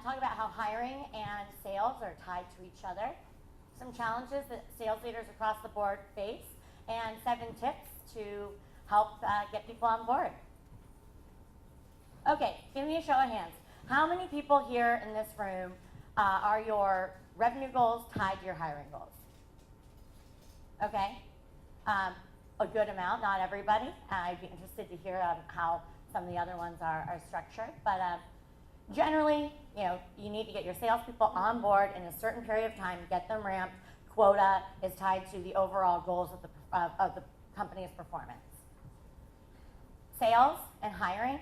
talk about how hiring and sales are tied to each other, some challenges that sales leaders across the board face, and 7 tips to help get people on board. Okay, give me a show of hands. How many people here in this room are your revenue goals tied to your hiring goals? Okay, a good amount, not everybody. I'd be interested to hear how some of the other ones are structured, but generally, you need to get your salespeople on board in a certain period of time, get them ramped. Quota is tied to the overall goals of the company's performance. Sales and hiring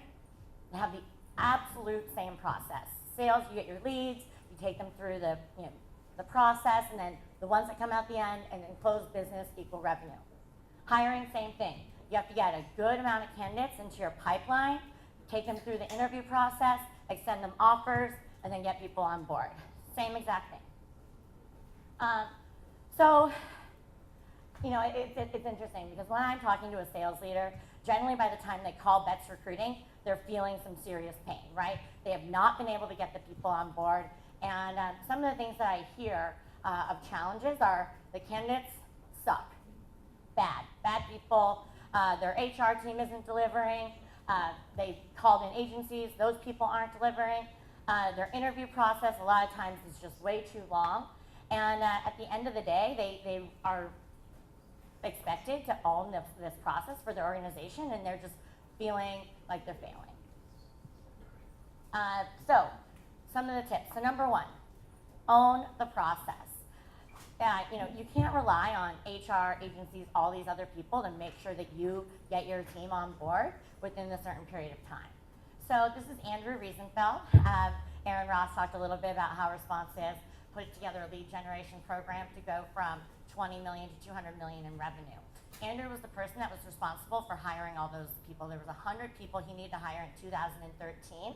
have the absolute same process. Sales, you get your leads, you take them through the process, and then the ones that come out the end, and then close business equal revenue. Hiring, same thing. You have to get a good amount of candidates into your pipeline, take them through the interview process, extend them offers, and then get people on board. Same exact thing. It's interesting because when I'm talking to a sales leader, generally by the time they call Betts Recruiting, they're feeling some serious pain, right? They have not been able to get the people on board. And some of the things that I hear of challenges are the candidates suck. Bad people. Their HR team isn't delivering. They called in agencies. Those people aren't delivering. Their interview process a lot of times is just way too long. And at the end of the day, they are expected to own this process for their organization, and they're just feeling like they're failing. So, some of the tips. So number 1, own the process. You can't rely on HR, agencies, all these other people to make sure that you get your team on board within a certain period of time. So this is Andrew Riesenfeld. Aaron Ross talked a little bit about how Responsive put together a lead generation program to go from 20 million to 200 million in revenue. Andrew was the person that was responsible for hiring all those people. There was 100 people he needed to hire in 2013.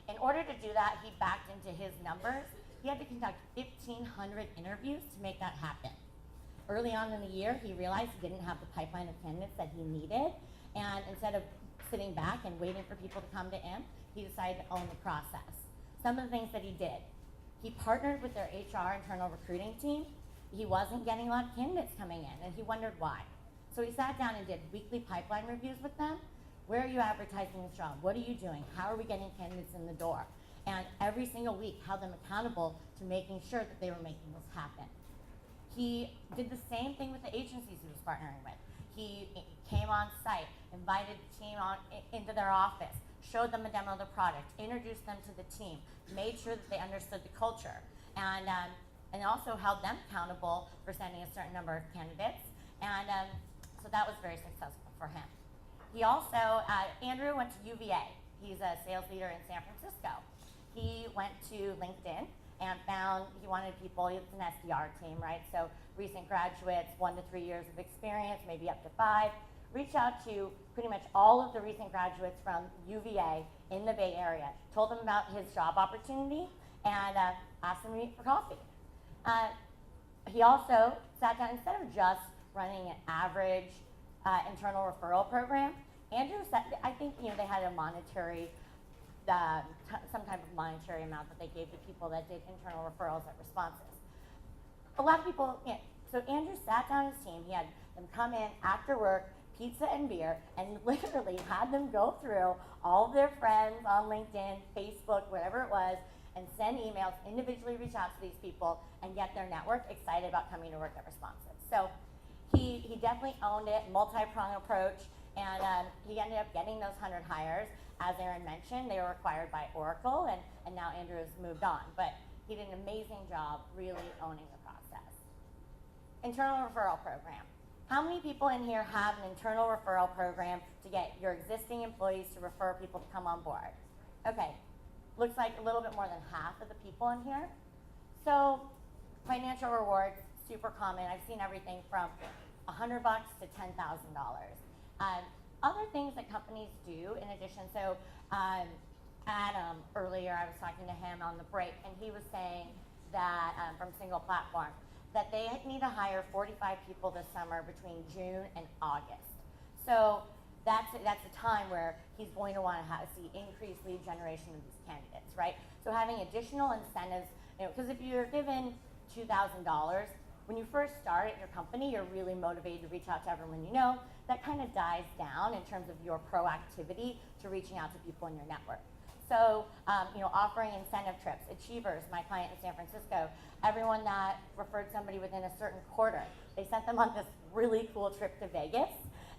In order to do that, he backed into his numbers. He had to conduct 1,500 interviews to make that happen. Early on in the year, he realized he didn't have the pipeline of candidates that he needed, and instead of sitting back and waiting for people to come to him, he decided to own the process. Some of the things that he did: he partnered with their HR internal recruiting team. He wasn't getting a lot of candidates coming in, and he wondered why. So he sat down and did weekly pipeline reviews with them. Where are you advertising this job? What are you doing? How are we getting candidates in the door? And every single week held them accountable to making sure that they were making this happen. He did the same thing with the agencies he was partnering with. He came on site, invited the team into their office, showed them a demo of the product, introduced them to the team, made sure that they understood the culture, and also held them accountable for sending a certain number of candidates. And so that was very successful for him. He also, Andrew went to UVA. He's a sales leader in San Francisco. He went to LinkedIn and found he wanted people, it's an SDR team, right? So recent graduates, 1 to 3 years of experience, maybe up to 5. Reached out to pretty much all of the recent graduates from UVA in the Bay Area, told them about his job opportunity, and asked them to meet for coffee. He also sat down, instead of just running an average internal referral program, Andrew said, I think they had a monetary, some type of monetary amount that they gave to people that did internal referrals at Responses. A lot of people, so Andrew sat down his team, he had them come in after work, pizza and beer, and literally had them go through all of their friends on LinkedIn, Facebook, whatever it was, and send emails, individually reach out to these people, and get their network excited about coming to work at Responsive. So he definitely owned it, multi-pronged approach, and he ended up getting those 100 hires. As Aaron mentioned, they were acquired by Oracle, and now Andrew has moved on. But he did an amazing job really owning the process. Internal referral program. How many people in here have an internal referral program to get your existing employees to refer people to come on board? Okay, looks like a little bit more than half of the people in here. So financial rewards, super common. I've seen everything from $100 to $10,000. Other things that companies do in addition, so Adam, earlier I was talking to him on the break, and he was saying that, from Single Platform, that they need to hire 45 people this summer between June and August. So that's a time where he's going to want to see increased lead generation of these candidates, right? So having additional incentives, because if you're given $2,000, when you first start at your company, you're really motivated to reach out to everyone you know. That kind of dies down in terms of your proactivity to reaching out to people in your network. So, offering incentive trips, Achievers, my client in San Francisco, everyone that referred somebody within a certain quarter, they sent them on this really cool trip to Vegas.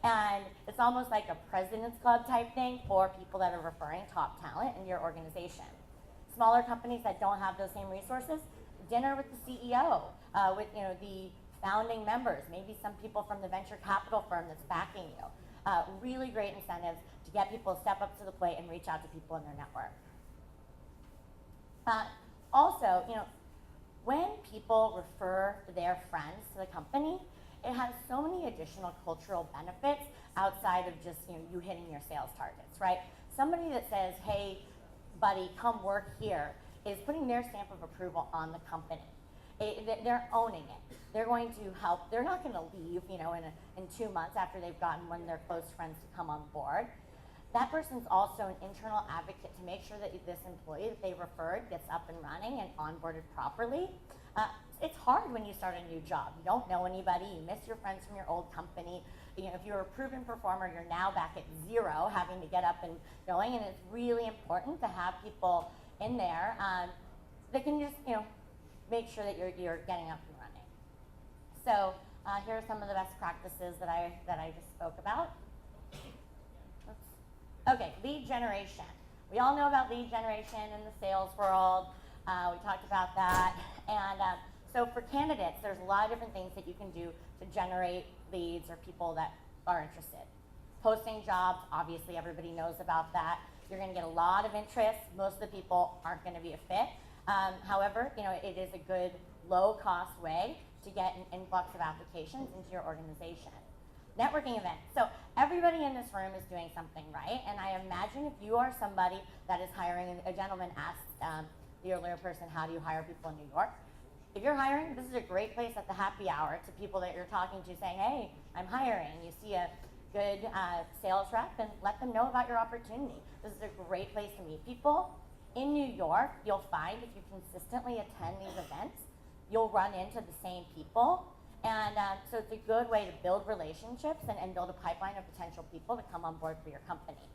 And it's almost like a President's Club type thing for people that are referring top talent in your organization. Smaller companies that don't have those same resources, dinner with the CEO, with the founding members, maybe some people from the venture capital firm that's backing you. Really great incentives to get people to step up to the plate and reach out to people in their network. Also, when people refer their friends to the company, it has so many additional cultural benefits outside of just you hitting your sales targets, right? Somebody that says, "Hey, buddy, come work here," is putting their stamp of approval on the company. They're owning it. They're going to help. They're not going to leave, in 2 months after they've gotten one of their close friends to come on board. That person's also an internal advocate to make sure that this employee that they referred gets up and running and onboarded properly. It's hard when you start a new job. You don't know anybody. You miss your friends from your old company. If you're a proven performer, you're now back at zero, having to get up and going. And it's really important to have people in there that can just, make sure that you're getting up and running. So here are some of the best practices that I just spoke about. Oops. Okay, lead generation. We all know about lead generation in the sales world. We talked about that. And so for candidates, there's a lot of different things that you can do to generate leads or people that are interested. Posting jobs, obviously everybody knows about that. You're going to get a lot of interest. Most of the people aren't going to be a fit. However, it is a good low-cost way to get an influx of applications into your organization. Networking events. So everybody in this room is doing something right, and I imagine if you are somebody that is hiring, and a gentleman asked the earlier person, how do you hire people in New York? If you're hiring, this is a great place at the happy hour to people that you're talking to saying, "Hey, I'm hiring." You see a good sales rep and let them know about your opportunity. This is a great place to meet people. In New York, you'll find if you consistently attend these events, you'll run into the same people. And so it's a good way to build relationships and build a pipeline of potential people to come on board for your company.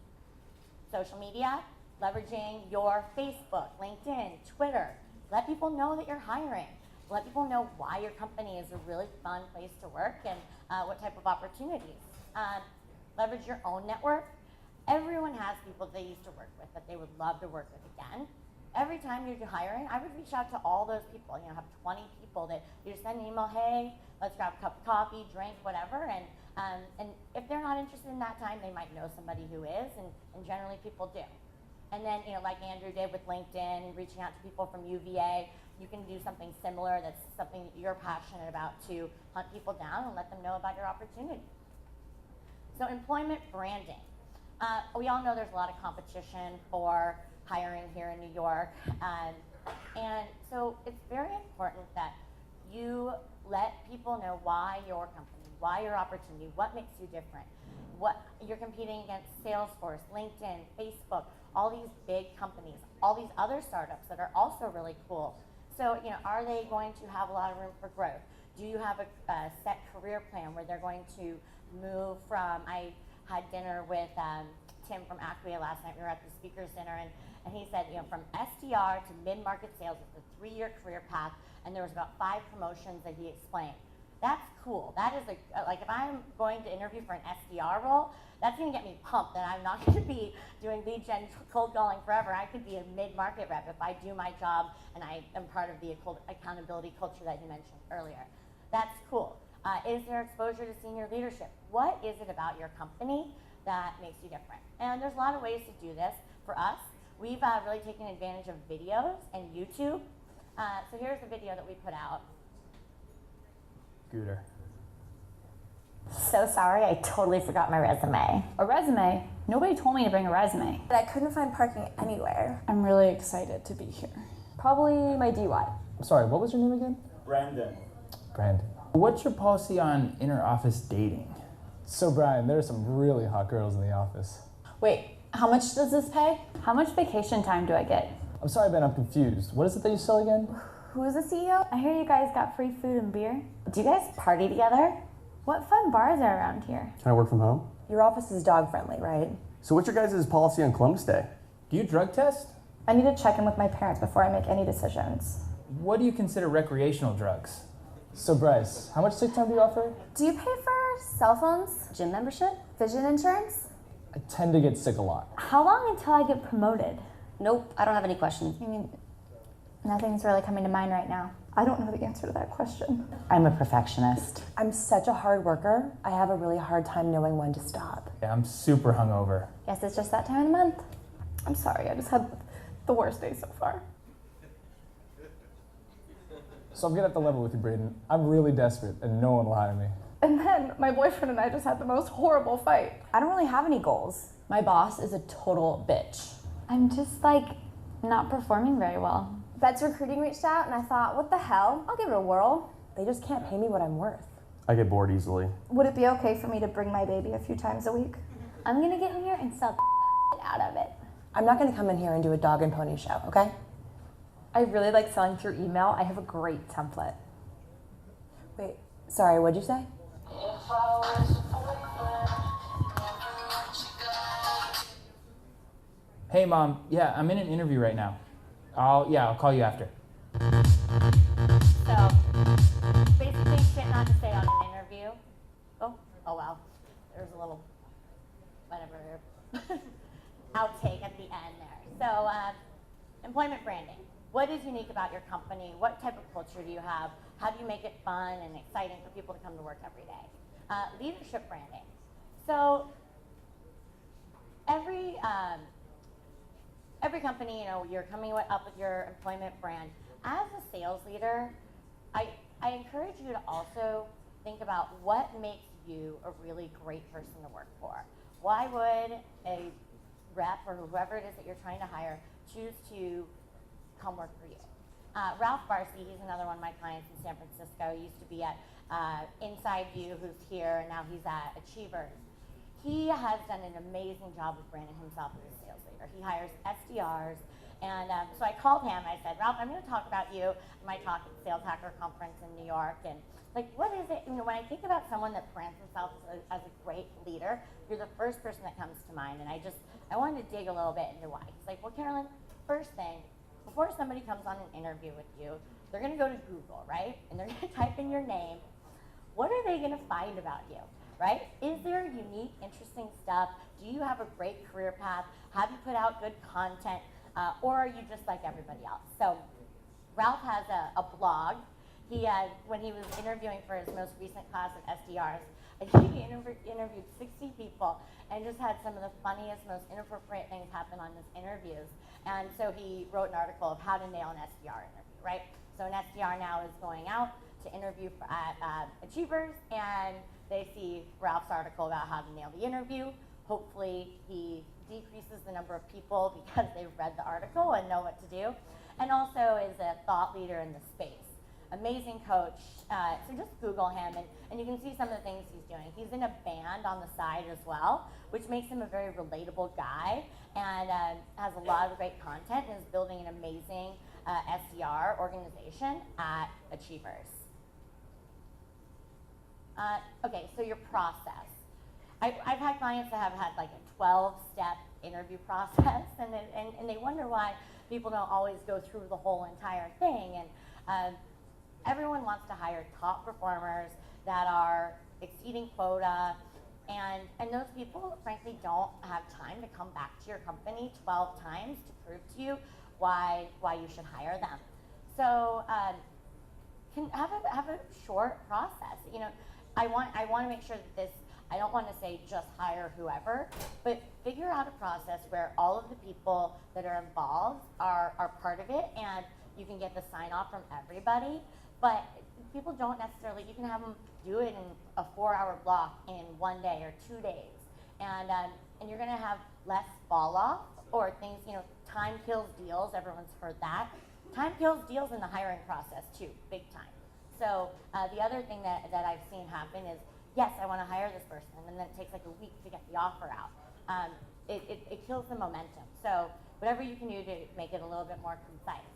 Social media, leveraging your Facebook, LinkedIn, Twitter. Let people know that you're hiring. Let people know why your company is a really fun place to work and what type of opportunities. Leverage your own network. Everyone has people they used to work with that they would love to work with again. Every time you're hiring, I would reach out to all those people. Have 20 people that you just send an email, "Hey, let's grab a cup of coffee, drink, whatever." And if they're not interested in that time, they might know somebody who is, and generally people do. And then, like Andrew did with LinkedIn, reaching out to people from UVA, you can do something similar that's something that you're passionate about to hunt people down and let them know about your opportunity. So employment branding. We all know there's a lot of competition for hiring here in New York. And so it's very important that you let people know why your company, why your opportunity, what makes you different. What you're competing against Salesforce, LinkedIn, Facebook, all these big companies, all these other startups that are also really cool. So, are they going to have a lot of room for growth? Do you have a set career plan where they're going to move from, I had dinner with Tim from Acquia last night. We were at the speaker's dinner, and he said, from SDR to mid-market sales, it's a 3-year career path, and there was about 5 promotions that he explained. That's cool. That is like if I'm going to interview for an SDR role, that's going to get me pumped that I'm not going to be doing lead gen cold calling forever. I could be a mid-market rep if I do my job and I am part of the accountability culture that you mentioned earlier. That's cool. Is there exposure to senior leadership? What is it about your company that makes you different? And there's a lot of ways to do this. For us, we've really taken advantage of videos and YouTube. So here's the video that we put out. Scooter. So sorry, I totally forgot my resume. A resume? Nobody told me to bring a resume. But I couldn't find parking anywhere. I'm really excited to be here. Probably my DUI. I'm sorry, what was your name again? Brandon. Brandon. What's your policy on inter-office dating? So Brian, there are some really hot girls in the office. Wait, how much does this pay? How much vacation time do I get? I'm sorry, Ben, I'm confused. What is it that you sell again? Who's the CEO? I hear you guys got free food and beer. Do you guys party together? What fun bars are around here? Can I work from home? Your office is dog friendly, right? So what's your guys' policy on Columbus Day? Do you drug test? I need to check in with my parents before I make any decisions. What do you consider recreational drugs? So Bryce, how much sick time do you offer? Do you pay for cell phones, Gym membership? vision insurance? I tend to get sick a lot. How long until I get promoted? Nope, I don't have any questions. I mean, nothing's really coming to mind right now. I don't know the answer to that question. I'm a perfectionist. I'm such a hard worker. I have a really hard time knowing when to stop. Yeah, I'm super hungover. Guess it's just that time of the month. I'm sorry, I just had the worst day so far. So I'm gonna have to level with you, Braden. I'm really desperate and no one will hire me. And then my boyfriend and I just had the most horrible fight. I don't really have any goals. My boss is a total bitch. I'm just like not performing very well. Betts Recruiting reached out and I thought, what the hell? I'll give it a whirl. They just can't pay me what I'm worth. I get bored easily. Would it be okay for me to bring my baby a few times a week? I'm gonna get in here and sell the out of it. I'm not gonna come in here and do a dog and pony show, okay? I really like selling through email. I have a great template. Wait, sorry, what'd you say? Hey mom, yeah, I'm in an interview right now. I'll call you after. So, basically shit not to say on an interview. Oh wow. There's a little, whatever, outtake at the end there. So, employment branding. What is unique about your company? What type of culture do you have? How do you make it fun and exciting for people to come to work every day? Leadership branding. So, every company, you know, you're coming up with your employment brand. As a sales leader, I encourage you to also think about what makes you a really great person to work for. Why would a rep or whoever it is that you're trying to hire choose to come work for you? Ralph Barcy, he's another one of my clients in San Francisco. He used to be at Inside View, who's here, and now he's at Achievers. He has done an amazing job of branding himself as a sales leader. He hires SDRs, and so I called him. I said, Ralph, I'm going to talk about you at my talk at the Sales Hacker Conference in New York, and like, what is it? You know, when I think about someone that brands themselves as a great leader, you're the first person that comes to mind, and I wanted to dig a little bit into why. It's like, well, Carolyn, first thing, before somebody comes on an interview with you, they're going to go to Google, right? And they're going to type in your name. What are they going to find about you? Right? Is there unique, interesting stuff? Do you have a great career path? Have you put out good content? Or are you just like everybody else? So Ralph has a blog. He had, when he was interviewing for his most recent class of SDRs, I think he interviewed 60 people and just had some of the funniest, most inappropriate things happen on his interviews. And so he wrote an article of how to nail an SDR interview, right? So an SDR now is going out to interview at Achievers, and they see Ralph's article about how to nail the interview. Hopefully he decreases the number of people because they've read the article and know what to do. And also is a thought leader in the space. Amazing coach. So just Google him and you can see some of the things he's doing. He's in a band on the side as well, which makes him a very relatable guy and has a lot of great content and is building an amazing SDR organization at Achievers. Okay, so your process. I've had clients that have had like a 12-step interview process, and they wonder why people don't always go through the whole entire thing. And everyone wants to hire top performers that are exceeding quota, and those people, frankly, don't have time to come back to your company 12 times to prove to you why you should hire them. So can have a short process. You know, I want to make sure that this. I don't want to say just hire whoever, but figure out a process where all of the people that are involved are part of it, and you can get the sign off from everybody. But people don't necessarily. You can have them do it in a 4-hour block in 1 day or 2 days, and you're going to have less fall off or things. You know, time kills deals. Everyone's heard that. Time kills deals in the hiring process too, big time. So the other thing that I've seen happen is yes, I want to hire this person, and then it takes like a week to get the offer out. It kills the momentum. So whatever you can do to make it a little bit more concise.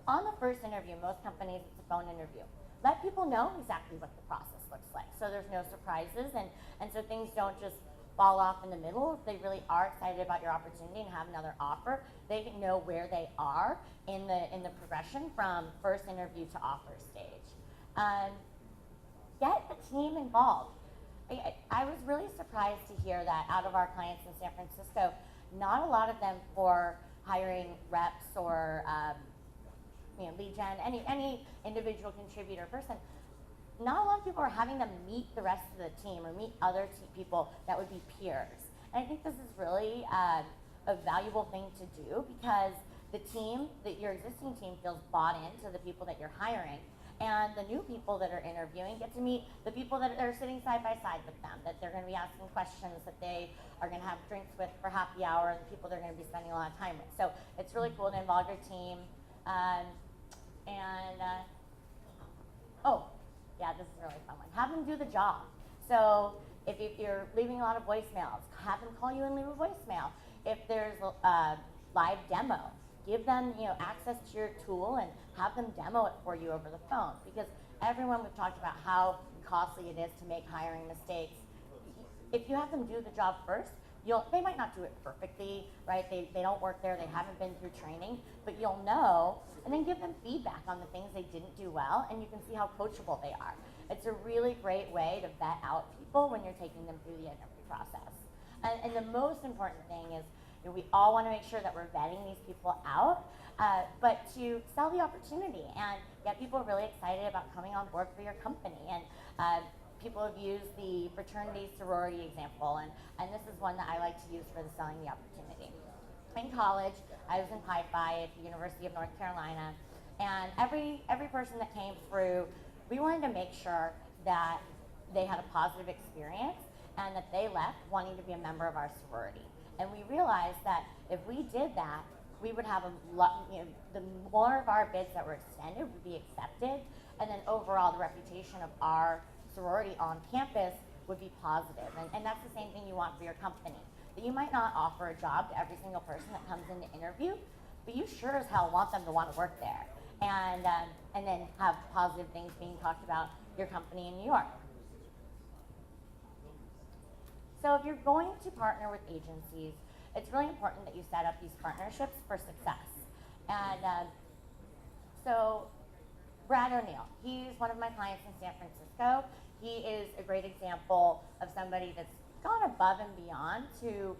On the first interview, most companies, it's a phone interview. Let people know exactly what the process looks like, so there's no surprises, and so things don't just fall off in the middle. If they really are excited about your opportunity and have another offer, they know where they are in the progression from first interview to offer stage. Get the team involved. I was really surprised to hear that out of our clients in San Francisco, not a lot of them for hiring reps or lead gen, any individual contributor person. Not a lot of people are having them meet the rest of the team or meet other people that would be peers. And I think this is really a valuable thing to do, because the team, your existing team, feels bought into the people that you're hiring. And the new people that are interviewing get to meet the people that are sitting side by side with them, that they're going to be asking questions, that they are going to have drinks with for happy hour, and the people they're going to be spending a lot of time with. So it's really cool to involve your team. Yeah, this is a really fun one. Have them do the job. So if you're leaving a lot of voicemails, have them call you and leave a voicemail. If there's a live demo, give them access to your tool and have them demo it for you over the phone, because everyone, we've talked about how costly it is to make hiring mistakes. If you have them do the job first, they might not do it perfectly, right? They don't work there, they haven't been through training, but you'll know, and then give them feedback on the things they didn't do well, and you can see how coachable they are. It's a really great way to vet out people when you're taking them through the interview process. And the most important thing is, we all want to make sure that we're vetting these people out, but to sell the opportunity and get people really excited about coming on board for your company. And people have used the fraternity sorority example, and this is one that I like to use for the selling the opportunity. In college, I was in Pi Phi at the University of North Carolina, and every person that came through, we wanted to make sure that they had a positive experience and that they left wanting to be a member of our sorority. And we realized that if we did that, we would have the more of our bids that were extended would be accepted, and then overall the reputation of our sorority on campus would be positive. And that's the same thing you want for your company. That you might not offer a job to every single person that comes in to interview, but you sure as hell want them to want to work there. And then have positive things being talked about your company in New York. So if you're going to partner with agencies, it's really important that you set up these partnerships for success. And so Brad O'Neill, he's one of my clients in San Francisco. He is a great example of somebody that's gone above and beyond to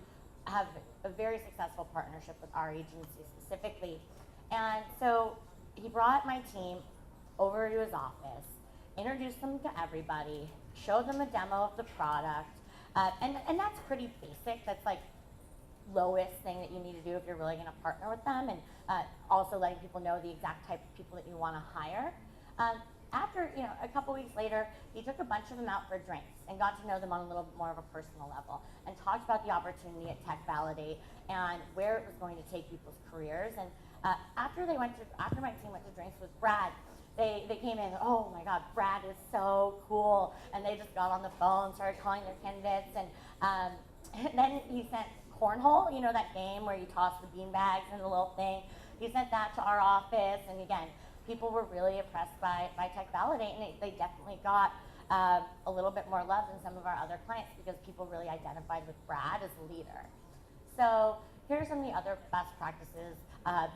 have a very successful partnership with our agency specifically. And so he brought my team over to his office, introduced them to everybody, showed them a demo of the product, and that's pretty basic. That's like lowest thing that you need to do if you're really going to partner with them, and also letting people know the exact type of people that you want to hire. After a couple weeks later, he took a bunch of them out for drinks and got to know them on a little bit more of a personal level, and talked about the opportunity at Tech Validate and where it was going to take people's careers. And after my team went to drinks with Brad, they came in, oh my God, Brad is so cool, and they just got on the phone, started calling their candidates, and then he sent cornhole, that game where you toss the bean bags and the little thing. He sent that to our office, and again, people were really impressed by Tech Validate, and they definitely got a little bit more love than some of our other clients, because people really identified with Brad as a leader. So here are some of the other best practices.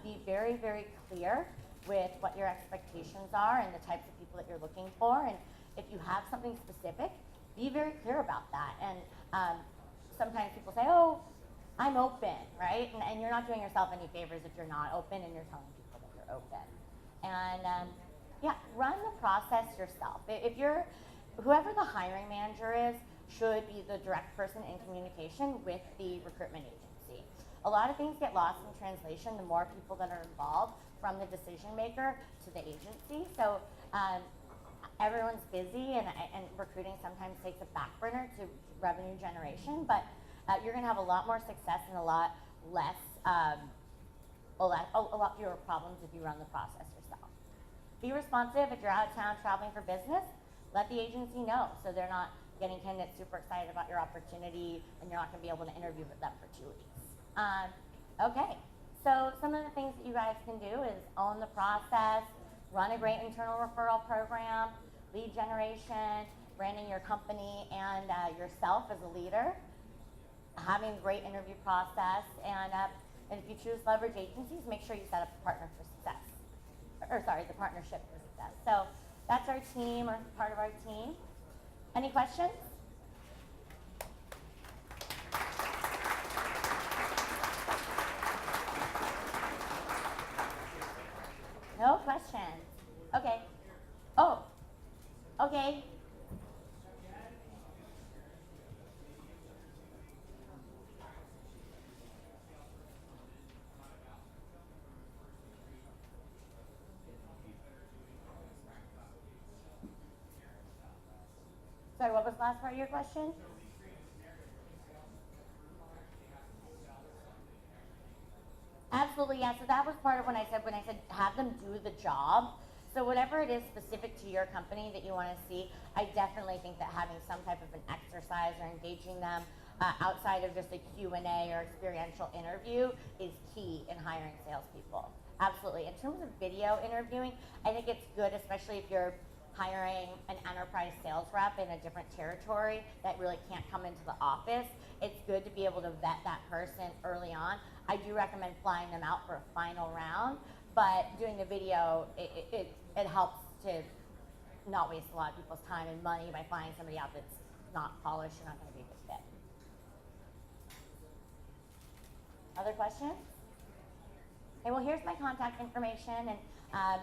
Be very, very clear with what your expectations are and the types of people that you're looking for. And if you have something specific, be very clear about that. And sometimes people say, oh, I'm open, right? And you're not doing yourself any favors if you're not open and you're telling people that you're open. And run the process yourself. Whoever the hiring manager is should be the direct person in communication with the recruitment agency. A lot of things get lost in translation the more people that are involved, from the decision maker to the agency. So everyone's busy, and recruiting sometimes takes a back burner to revenue generation, but you're gonna have a lot more success and a lot fewer problems if you run the process yourself. Be responsive if you're out of town traveling for business. let the agency know so they're not getting candidates super excited about your opportunity and you're not going to be able to interview with them for 2 weeks. Okay, so some of the things that you guys can do is own the process, run a great internal referral program, lead generation, branding your company and yourself as a leader, having a great interview process, and if you choose leverage agencies, make sure you set up a partner for success. Or sorry, the partnership for success. So that's our team, or part of our team. Any questions? No questions. Okay. Oh, okay. Sorry, what was the last part of your question? Absolutely, yeah. So that was part of when I said have them do the job. So whatever it is specific to your company that you want to see, I definitely think that having some type of an exercise or engaging them outside of just a Q&A or experiential interview is key in hiring salespeople. Absolutely. In terms of video interviewing, I think it's good, especially if you're hiring an enterprise sales rep in a different territory that really can't come into the office. It's good to be able to vet that person early on. I do recommend flying them out for a final round, but doing the video, it helps to not waste a lot of people's time and money by flying somebody out that's not polished and not going to be a good fit. Other questions? Okay, well, here's my contact information, and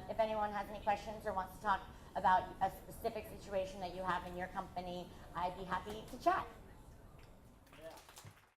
if anyone has any questions or wants to talk about a specific situation that you have in your company, I'd be happy to chat.